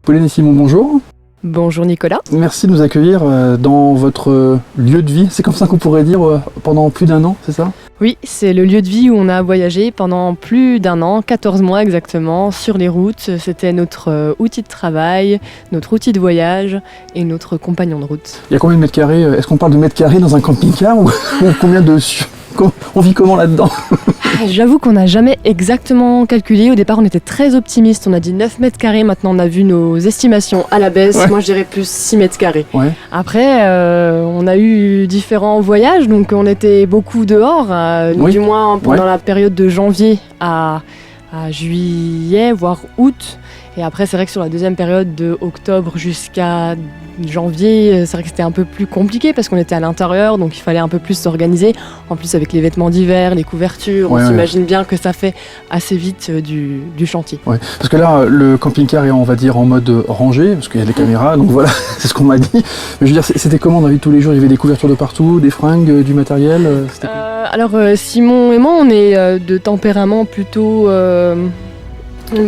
Pauline et Simon, bonjour. Bonjour Nicolas. Merci de nous accueillir dans votre lieu de vie. C'est comme ça qu'on pourrait dire pendant plus d'1 an, c'est ça ? Oui, c'est le lieu de vie où on a voyagé pendant plus d'1 an, 14 mois exactement, sur les routes. C'était notre outil de travail, notre outil de voyage et notre compagnon de route. Il y a combien de mètres carrés ? Est-ce qu'on parle de mètres carrés dans un camping-car ou combien de... On vit comment là-dedans ? J'avoue qu'on n'a jamais exactement calculé. Au départ, on était très optimiste. On a dit 9 mètres carrés. Maintenant, on a vu nos estimations à la baisse. Ouais. Moi, je dirais plus 6 mètres carrés. Ouais. Après, on a eu différents voyages. Donc, on était beaucoup dehors. Oui. Du moins, pendant la période de janvier à juillet, voire août. Et après, c'est vrai que sur la deuxième période de octobre jusqu'à janvier, c'est vrai que c'était un peu plus compliqué parce qu'on était à l'intérieur, donc il fallait un peu plus s'organiser. En plus, avec les vêtements d'hiver, les couvertures, on s'imagine bien que ça fait assez vite du chantier. Ouais. Parce que là, le camping-car est, on va dire, en mode rangé, parce qu'il y a des caméras, donc voilà, c'est ce qu'on m'a dit. Mais je veux dire, c'était comment dans la vie de tous les jours ? Il y avait des couvertures de partout, des fringues, du matériel Alors, Simon et moi, on est de tempérament plutôt...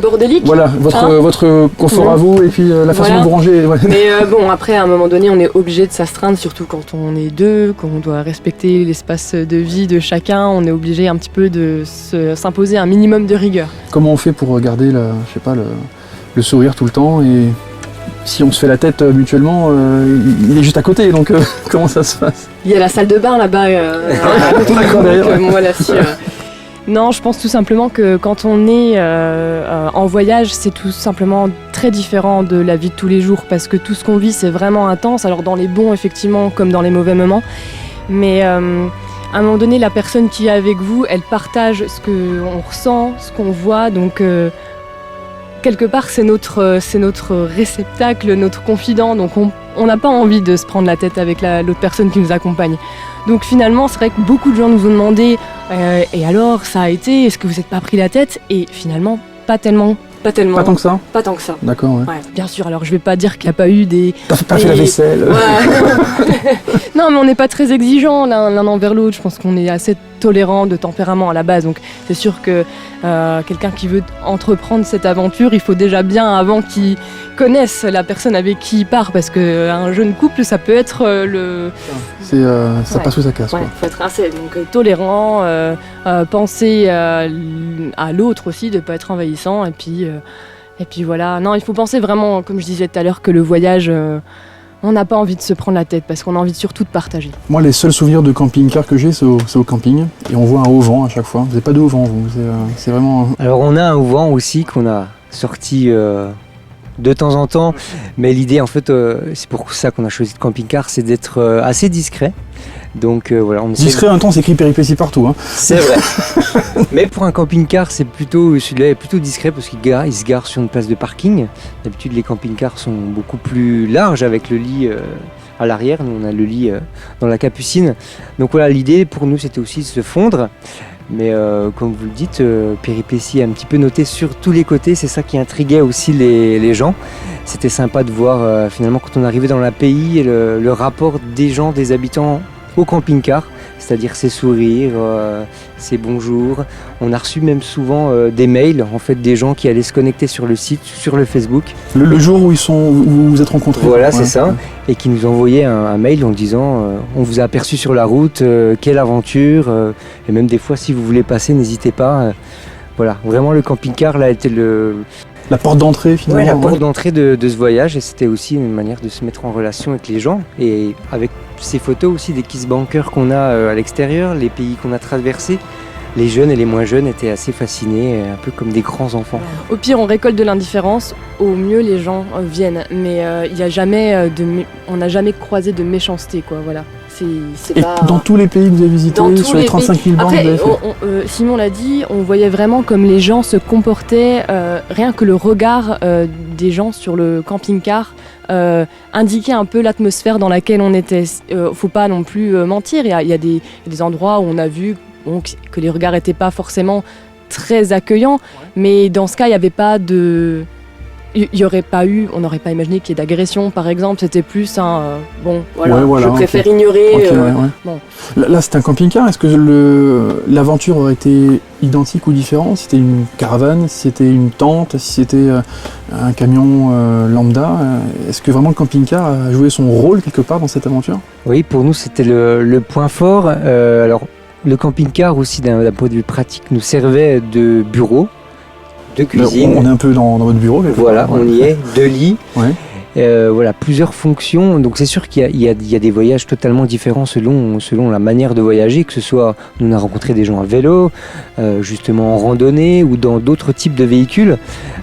bordélique. Voilà, votre confort à vous et puis la façon dont vous rangez. Ouais. Mais bon, après, à un moment donné, on est obligé de s'astreindre, surtout quand on est deux, quand on doit respecter l'espace de vie de chacun, on est obligé un petit peu de s'imposer un minimum de rigueur. Comment on fait pour garder le sourire tout le temps et si on se fait la tête mutuellement, il est juste à côté, donc comment ça se passe ? Il y a la salle de bain là-bas. Voilà, si, Non, je pense tout simplement que quand on est en voyage, c'est tout simplement très différent de la vie de tous les jours parce que tout ce qu'on vit, c'est vraiment intense. Alors dans les bons, effectivement, comme dans les mauvais moments. Mais à un moment donné, la personne qui est avec vous, elle partage ce qu'on ressent, ce qu'on voit. Donc quelque part, c'est notre réceptacle, notre confident. Donc on n'a pas envie de se prendre la tête avec l'autre personne qui nous accompagne. Donc finalement, c'est vrai que beaucoup de gens nous ont demandé et alors, ça a été, est-ce que vous n'êtes pas pris la tête ? Et finalement, pas tellement. Pas tant que ça ? Pas tant que ça. D'accord, ouais. Bien sûr, alors je vais pas dire qu'il n'y a pas eu des... T'as pas fait la vaisselle. Ouais. Non, mais on n'est pas très exigeants l'un envers l'autre. Je pense qu'on est assez tolérants de tempérament à la base. Donc c'est sûr que quelqu'un qui veut entreprendre cette aventure, il faut déjà bien avant qu'il connaisse la personne avec qui il part. Parce qu'un jeune couple, ça peut être ça passe ou ça casse. Ouais, faut être assez tolérant, penser à l'autre aussi, de ne pas être envahissant. Et puis voilà. Non, il faut penser vraiment, comme je disais tout à l'heure, que le voyage... on n'a pas envie de se prendre la tête parce qu'on a envie surtout de partager. Moi, les seuls souvenirs de camping-car que j'ai, c'est au camping. Et on voit un haut-vent à chaque fois. Vous n'avez pas de haut-vent, vous ? C'est vraiment... Alors, on a un haut-vent aussi qu'on a sorti de temps en temps. Mais l'idée, en fait, c'est pour ça qu'on a choisi le camping-car, c'est d'être assez discret. Donc voilà, on essaie discret en même temps, c'est écrit péripéties partout. Hein. C'est vrai. Mais pour un camping-car, celui-là est plutôt discret parce qu'il se gare sur une place de parking. D'habitude, les camping-cars sont beaucoup plus larges avec le lit à l'arrière. Nous, on a le lit dans la capucine. Donc voilà, l'idée pour nous, c'était aussi de se fondre. Mais comme vous le dites, péripéties un petit peu notées sur tous les côtés. C'est ça qui intriguait aussi les gens. C'était sympa de voir finalement quand on arrivait dans le pays, le rapport des gens, des habitants au camping-car, c'est-à-dire ses sourires, ses bonjours. On a reçu même souvent des mails, en fait, des gens qui allaient se connecter sur le site, sur le Facebook. Le jour où vous vous êtes rencontrés. Voilà, c'est ça. Et qui nous envoyaient un mail en disant on vous a aperçu sur la route, quelle aventure. Et même des fois, si vous voulez passer, n'hésitez pas. Voilà, vraiment, le camping-car, là, était la porte d'entrée, finalement. Oui, la porte d'entrée de ce voyage, et c'était aussi une manière de se mettre en relation avec les gens. Et avec ces photos aussi des kiss bankers qu'on a à l'extérieur, les pays qu'on a traversés, les jeunes et les moins jeunes étaient assez fascinés, un peu comme des grands enfants. Au pire, on récolte de l'indifférence, au mieux, les gens viennent. Mais on n'a jamais croisé de méchanceté, quoi, voilà. Et dans tous les pays que vous avez visités, sur les 35 000 bornes, Simon l'a dit, on voyait vraiment comme les gens se comportaient, rien que le regard des gens sur le camping-car indiquait un peu l'atmosphère dans laquelle on était. Faut pas non plus mentir, il y a des endroits où on a vu que les regards n'étaient pas forcément très accueillants, mais dans ce cas, il n'y avait pas de il y aurait pas eu, on n'aurait pas imaginé qu'il y ait d'agression, par exemple. C'était plus un bon, voilà, Ouais, voilà, je préfère ok. ignorer. Ok, ouais. bon. Là, c'est un camping-car. Est-ce que l'aventure aurait été identique ou différente? Si c'était une caravane, si c'était une tente, si c'était un camion lambda, est-ce que vraiment le camping-car a joué son rôle quelque part dans cette aventure? Oui, pour nous, c'était le point fort. Alors, le camping-car aussi, d'un point de vue pratique, nous servait de bureau, de cuisine. On est un peu dans votre bureau. quelque Voilà, part, on y est, de lit. Ouais. Voilà, plusieurs fonctions. Donc c'est sûr qu'il y a des voyages totalement différents selon la manière de voyager, que ce soit, nous on a rencontré des gens à vélo, justement en randonnée ou dans d'autres types de véhicules.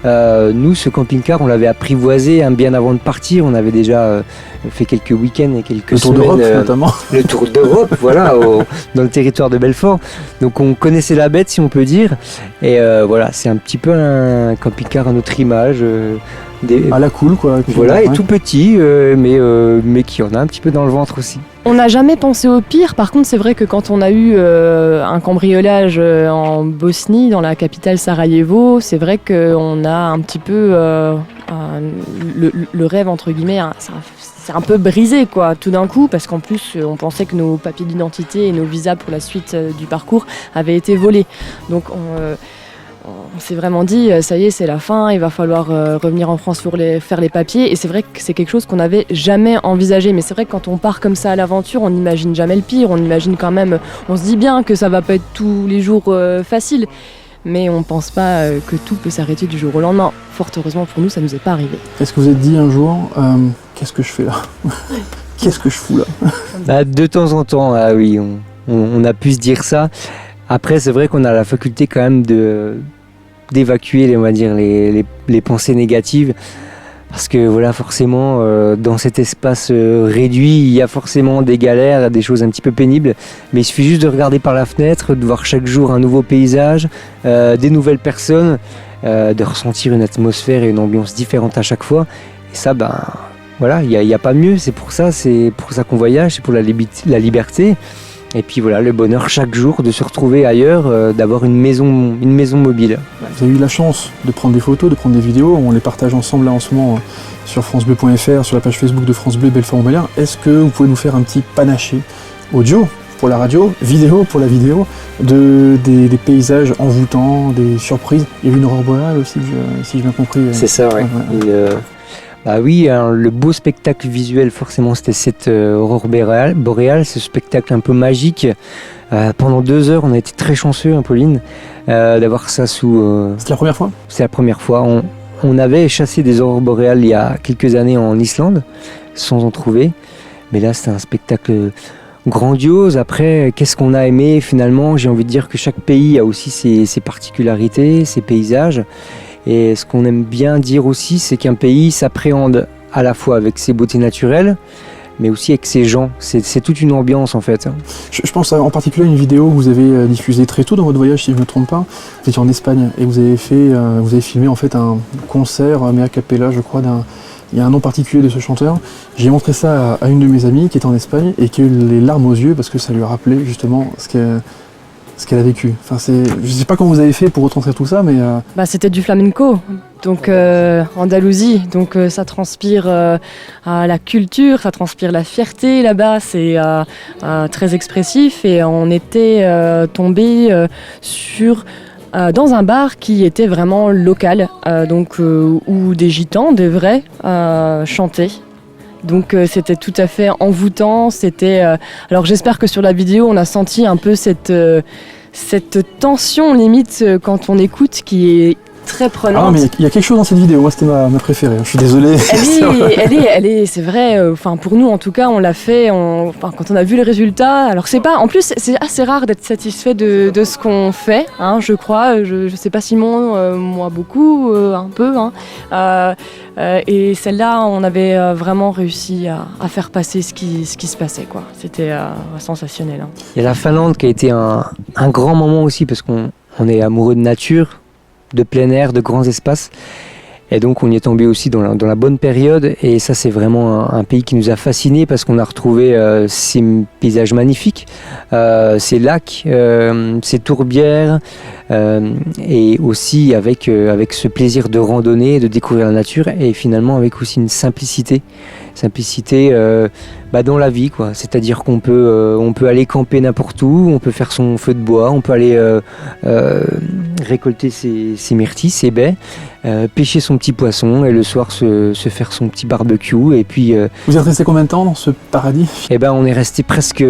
Nous, ce camping-car, on l'avait apprivoisé bien avant de partir. On avait déjà fait quelques week-ends et quelques Le Tour semaines. d'Europe, notamment. Le Tour d'Europe, voilà, dans le territoire de Belfort. Donc on connaissait la bête, si on peut dire. Et voilà, c'est un petit peu un camping-car à notre image. À la cool, quoi. Et puis, Voilà, et ouais. tout petit, mais qui en a un petit peu dans le ventre aussi. On n'a jamais pensé au pire. Par contre, c'est vrai que quand on a eu un cambriolage en Bosnie, dans la capitale Sarajevo, c'est vrai qu'on a un petit peu le rêve, entre guillemets, c'est un peu brisé, quoi, tout d'un coup, parce qu'en plus, on pensait que nos papiers d'identité et nos visas pour la suite du parcours avaient été volés. Donc, on s'est vraiment dit, ça y est, c'est la fin, il va falloir revenir en France pour faire les papiers. Et c'est vrai que c'est quelque chose qu'on n'avait jamais envisagé. Mais c'est vrai que quand on part comme ça à l'aventure, on n'imagine jamais le pire. On imagine quand même, on se dit bien que ça va pas être tous les jours facile. Mais on pense pas que tout peut s'arrêter du jour au lendemain. Fort heureusement pour nous, ça nous est pas arrivé. Est-ce que vous êtes dit un jour, qu'est-ce que je fais là? Qu'est-ce que je fous là? Bah, de temps en temps, ah oui, on a pu se dire ça. Après, c'est vrai qu'on a la faculté quand même d'évacuer, on va dire, les pensées négatives. Parce que voilà, forcément, dans cet espace réduit, il y a forcément des galères, des choses un petit peu pénibles. Mais il suffit juste de regarder par la fenêtre, de voir chaque jour un nouveau paysage, des nouvelles personnes, de ressentir une atmosphère et une ambiance différente à chaque fois. Et ça, ben voilà, il y a pas mieux. C'est pour ça qu'on voyage, c'est pour la liberté. Et puis voilà, le bonheur chaque jour de se retrouver ailleurs, d'avoir une maison mobile. Vous avez eu la chance de prendre des photos, de prendre des vidéos. On les partage ensemble là en ce moment sur francebleu.fr, sur la page Facebook de France Bleu Belfort-Montbéliard. Est-ce que vous pouvez nous faire un petit panaché audio pour la radio, vidéo pour la vidéo, des paysages envoûtants, des surprises? Il y a eu une aurore boréale aussi, si j'ai bien compris. C'est ça, ouais. Bah oui, alors, le beau spectacle visuel, forcément, c'était cette aurore boréale, ce spectacle un peu magique. Pendant 2 heures, on a été très chanceux, hein, Pauline, d'avoir ça sous... C'était la première fois? C'est la première fois. On avait chassé des aurores boréales il y a quelques années en Islande, sans en trouver. Mais là, c'était un spectacle grandiose. Après, qu'est-ce qu'on a aimé finalement? J'ai envie de dire que chaque pays a aussi ses particularités, ses paysages. Et ce qu'on aime bien dire aussi, c'est qu'un pays s'appréhende à la fois avec ses beautés naturelles, mais aussi avec ses gens. C'est toute une ambiance en fait. Je pense en particulier à une vidéo que vous avez diffusée très tôt dans votre voyage, si je ne me trompe pas. Vous étiez en Espagne et vous avez filmé en fait un concert mea cappella, je crois, il y a un nom particulier de ce chanteur. J'ai montré ça à une de mes amies qui était en Espagne et qui a eu les larmes aux yeux parce que ça lui a rappelé justement ce qu'elle a vécu. Enfin, je ne sais pas comment vous avez fait pour retranscrire tout ça, mais... Bah, c'était du flamenco, donc Andalousie, donc ça transpire la culture, ça transpire la fierté là-bas, c'est très expressif et on était tombé dans un bar qui était vraiment local, où des gitans, des vrais, chantaient. Donc c'était tout à fait envoûtant. Alors j'espère que sur la vidéo on a senti un peu cette tension limite quand on écoute qui est très prenante. Ah mais il y a quelque chose dans cette vidéo, moi c'était ma préférée, je suis désolé. C'est vrai, pour nous en tout cas on l'a fait, quand on a vu le résultat, alors en plus c'est assez rare d'être satisfait de ce qu'on fait, hein, je crois, je sais pas Simon, moi beaucoup, un peu, hein, et celle-là on avait vraiment réussi à faire passer ce qui se passait, quoi. C'était sensationnel. Hein. Il y a la Finlande qui a été un grand moment aussi parce qu'on est amoureux de nature, de plein air, de grands espaces. Et donc on y est tombé aussi dans la bonne période, et ça c'est vraiment un pays qui nous a fascinés parce qu'on a retrouvé ces paysages magnifiques, ces lacs, ces tourbières, et aussi avec ce plaisir de randonner, de découvrir la nature, et finalement avec aussi une simplicité dans la vie, quoi. C'est-à-dire qu'on peut aller camper n'importe où, on peut faire son feu de bois, on peut aller récolter ses myrtilles, ses baies, pêcher son petit poisson, et le soir se faire son petit barbecue. Et puis Vous êtes resté combien de temps dans ce paradis? on est resté presque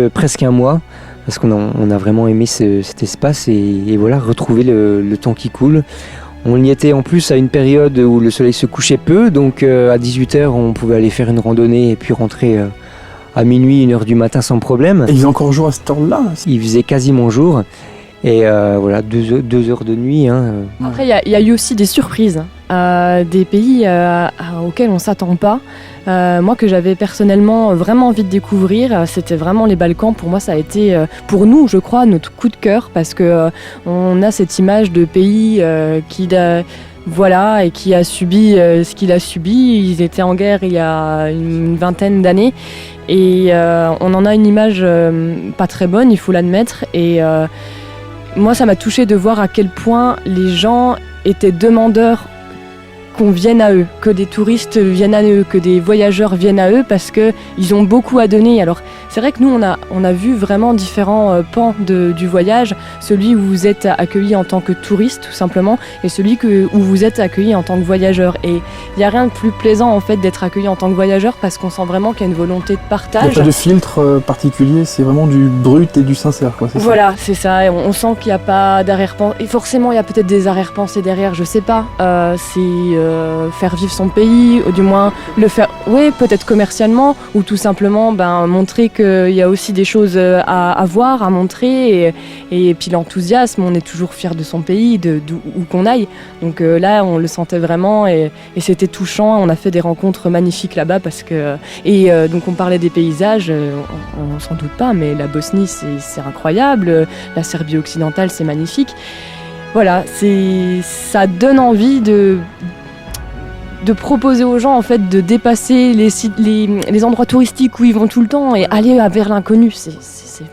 un mois, parce qu'on a vraiment aimé cet espace, et voilà, retrouver le temps qui coule. On y était en plus à une période où le soleil se couchait peu, donc à 18h on pouvait aller faire une randonnée et puis rentrer à minuit, 1h du matin sans problème. Et il faisait encore jour à cette heure-là? Il faisait quasiment jour, et voilà, 2 heures de nuit. Après, il y a eu aussi des surprises, des pays auxquels on ne s'attend pas. Moi, que j'avais personnellement vraiment envie de découvrir, c'était vraiment les Balkans. Pour moi, ça a été, pour nous, je crois, notre coup de cœur, parce que on a cette image de pays et qui a subi ce qu'il a subi. Ils étaient en guerre il y a une vingtaine d'années, et on en a une image pas très bonne, il faut l'admettre. Et moi, ça m'a touchée de voir à quel point les gens étaient demandeurs qu'on vienne à eux, que des touristes viennent à eux, que des voyageurs viennent à eux, parce qu'ils ont beaucoup à donner. Alors c'est vrai que nous on a vu vraiment différents pans du voyage, celui où vous êtes accueilli en tant que touriste tout simplement, et celui où vous êtes accueilli en tant que voyageur. Et il n'y a rien de plus plaisant en fait d'être accueilli en tant que voyageur, parce qu'on sent vraiment qu'il y a une volonté de Il n'y partage. a pas de filtre particulier, c'est vraiment du brut et du sincère, quoi. C'est Voilà, c'est ça. Et on sent qu'il n'y a pas d'arrière-pensée. Et forcément, il y a peut-être des arrière-pensées derrière, je sais pas. C'est faire vivre son pays, ou du moins le faire, oui, peut-être commercialement, ou tout simplement montrer qu'il y a aussi des choses à voir, à montrer, et puis l'enthousiasme, on est toujours fier de son pays, où qu'on aille. Donc là, on le sentait vraiment, et c'était touchant. On a fait des rencontres magnifiques là-bas, parce que donc on parlait des paysages, on s'en doute pas, mais la Bosnie, c'est incroyable, la Serbie occidentale, c'est magnifique. Voilà, ça donne envie de proposer aux gens en fait de dépasser les endroits touristiques où ils vont tout le temps et aller vers l'inconnu. C'est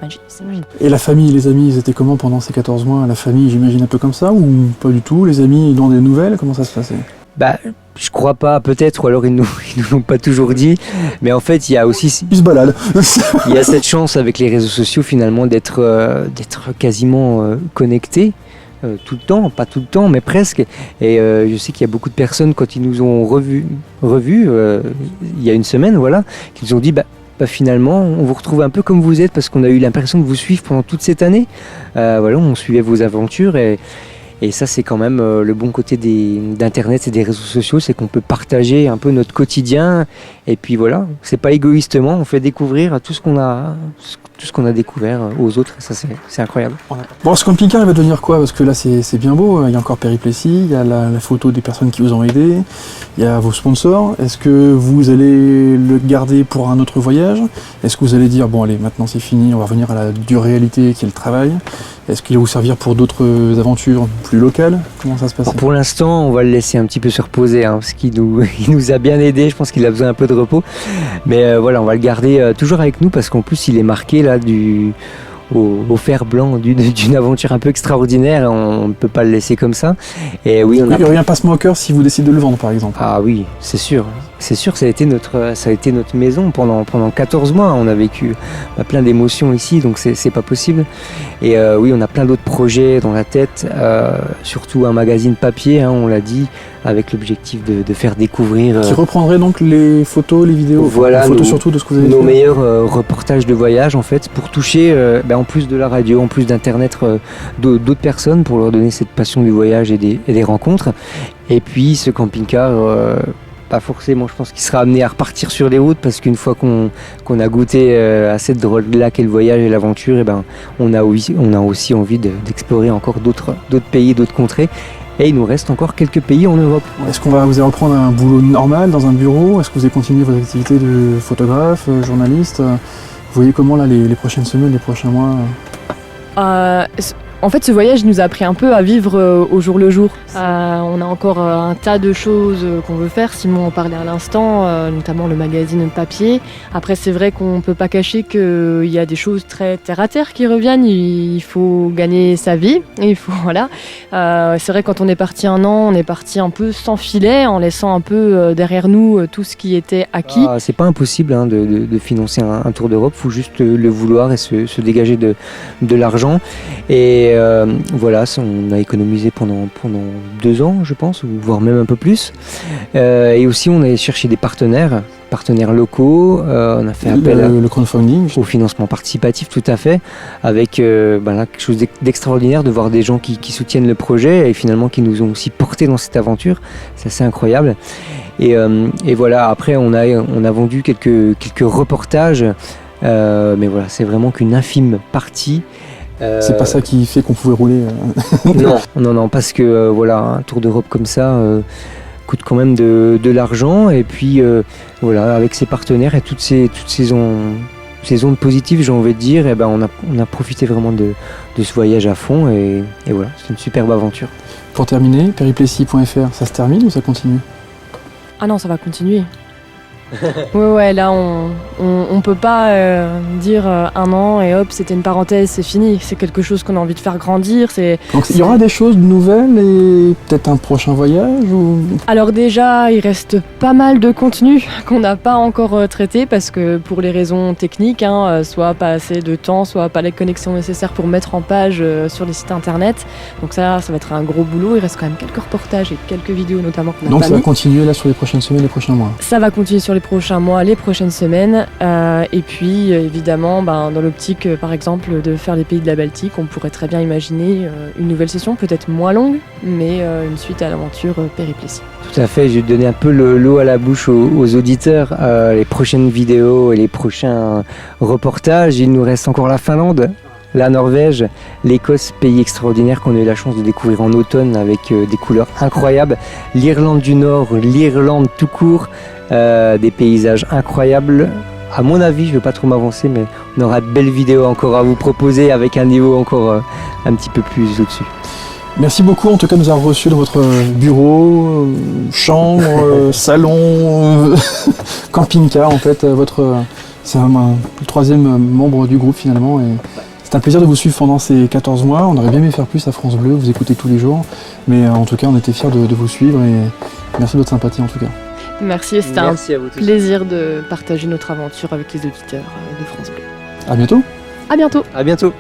magique, c'est magique. Et la famille, les amis, ils étaient comment pendant ces 14 mois? La famille, j'imagine un peu comme ça, ou pas du tout? Les amis, ils donnent des nouvelles? Comment ça se passait? Je crois pas, peut-être, ou alors ils nous l'ont pas toujours dit, mais en fait il y a aussi Ils se baladent. il y a cette chance avec les réseaux sociaux finalement d'être quasiment connectés. Tout le temps, pas tout le temps, mais presque. Et je sais qu'il y a beaucoup de personnes, quand ils nous ont revus il y a une semaine, voilà, qui nous ont dit finalement, on vous retrouve un peu comme vous êtes, parce qu'on a eu l'impression de vous suivre pendant toute cette année. Voilà, on suivait vos aventures, et ça, c'est quand même le bon côté d'Internet et des réseaux sociaux, c'est qu'on peut partager un peu notre quotidien. Et puis voilà, c'est pas égoïstement, on fait découvrir tout ce qu'on a découvert aux autres. Ça, c'est incroyable. Bon, ce camping-car, il va devenir quoi? Parce que là, c'est bien beau. Il y a encore Périplétie, il y a la photo des personnes qui vous ont aidé, il y a vos sponsors. Est-ce que vous allez le garder pour un autre voyage? Est-ce que vous allez dire, bon, allez, maintenant c'est fini, on va revenir à la dure réalité qui est le travail? Est-ce qu'il va vous servir pour d'autres aventures plus locales? Comment ça se passe? Pour l'instant, on va le laisser un petit peu se reposer, parce qu'il nous a bien aidé. Je pense qu'il a besoin un peu de repos. Mais voilà, on va le garder toujours avec nous, parce qu'en plus, il est marqué là au fer blanc d'une aventure un peu extraordinaire. On ne peut pas le laisser comme ça. Et oui, Il n'y aurait un passe-moqueur si vous décidez de le vendre, par exemple. Ah oui, c'est sûr. C'est sûr, ça a été notre maison pendant 14 mois. On a vécu plein d'émotions ici, donc c'est pas possible. Et oui, on a plein d'autres projets dans la tête, surtout un magazine papier, on l'a dit, avec l'objectif de faire découvrir... Qui reprendrait donc les photos, les vidéos, voilà, les photos surtout de ce que vous avez fait. Nos meilleurs reportages de voyage, en fait, pour toucher, en plus de la radio, en plus d'Internet, d'autres personnes, pour leur donner cette passion du voyage et des rencontres. Et puis ce camping-car... pas forcément, je pense qu'il sera amené à repartir sur les routes, parce qu'une fois qu'on a goûté à cette drogue-là qu'est le voyage et l'aventure, on a aussi envie d'explorer encore d'autres pays, d'autres contrées. Et il nous reste encore quelques pays en Europe. Est-ce qu'on va vous allez reprendre un boulot normal dans un bureau? Est-ce que vous allez continuer vos activités de photographe, journaliste? Vous voyez comment là les prochaines semaines, les prochains mois? En fait, ce voyage nous a appris un peu à vivre au jour le jour. On a encore un tas de choses qu'on veut faire. Simon en parlait à l'instant, notamment le magazine papier. Après, c'est vrai qu'on ne peut pas cacher qu'il y a des choses très terre à terre qui reviennent. Il faut gagner sa vie. Et il faut, voilà. C'est vrai, quand on est parti 1 an, on est parti un peu sans filet, en laissant un peu derrière nous tout ce qui était acquis. C'est pas impossible de financer un tour d'Europe. Il faut juste le vouloir et se dégager de l'argent. Et voilà, on a économisé pendant 2 ans, je pense, ou voire même un peu plus. Et aussi, on a cherché des partenaires locaux. On a fait appel le crowdfunding au financement participatif, tout à fait, avec là, quelque chose d'extraordinaire de voir des gens qui soutiennent le projet et finalement qui nous ont aussi portés dans cette aventure. C'est assez incroyable. Et voilà, après, on a vendu quelques reportages, mais voilà, c'est vraiment qu'une infime partie. C'est pas ça qui fait qu'on pouvait rouler. Non, parce que voilà, un tour d'Europe comme ça coûte quand même de l'argent. Et puis voilà, avec ses partenaires et toutes ces ondes positives, j'ai envie de dire, et on a profité vraiment de ce voyage à fond. Et voilà, c'est une superbe aventure. Pour terminer, périplessis.fr, ça se termine ou ça continue? Ah non, ça va continuer. Ouais, là on peut pas dire 1 an et hop, c'était une parenthèse, c'est fini. C'est quelque chose qu'on a envie de faire grandir. Donc il y aura des choses nouvelles et peut-être un prochain voyage ou... Alors déjà, il reste pas mal de contenu qu'on n'a pas encore traité parce que pour les raisons techniques, soit pas assez de temps, soit pas les connexions nécessaires pour mettre en page sur les sites internet. Donc ça va être un gros boulot. Il reste quand même quelques reportages et quelques vidéos notamment qu'on a Donc pas ça va mis. continuer là sur les prochaines semaines, les prochains mois? Ça va continuer sur les prochains mois, les prochaines semaines. Et puis évidemment, dans l'optique par exemple de faire les pays de la Baltique, on pourrait très bien imaginer une nouvelle session, peut-être moins longue, mais une suite à l'aventure Périplessis. Tout à fait, je vais donner un peu l'eau à la bouche aux auditeurs. Les prochaines vidéos et les prochains reportages, il nous reste encore la Finlande, la Norvège, l'Écosse, pays extraordinaire qu'on a eu la chance de découvrir en automne avec des couleurs incroyables, l'Irlande du Nord, l'Irlande tout court, des paysages incroyables. À mon avis, je ne vais pas trop m'avancer, mais on aura de belles vidéos encore à vous proposer avec un niveau encore un petit peu plus au-dessus. Merci beaucoup en tout cas de nous avoir reçus dans votre bureau, chambre, salon, camping-car en fait. C'est le 3e membre du groupe finalement. Et c'est un plaisir de vous suivre pendant ces 14 mois. On aurait bien aimé faire plus à France Bleu, vous écouter tous les jours. Mais en tout cas, on était fiers de vous suivre et merci de votre sympathie en tout cas. Merci, c'était un à vous tous. plaisir de partager notre aventure avec les auditeurs de France Bleu. À bientôt. À bientôt. À bientôt.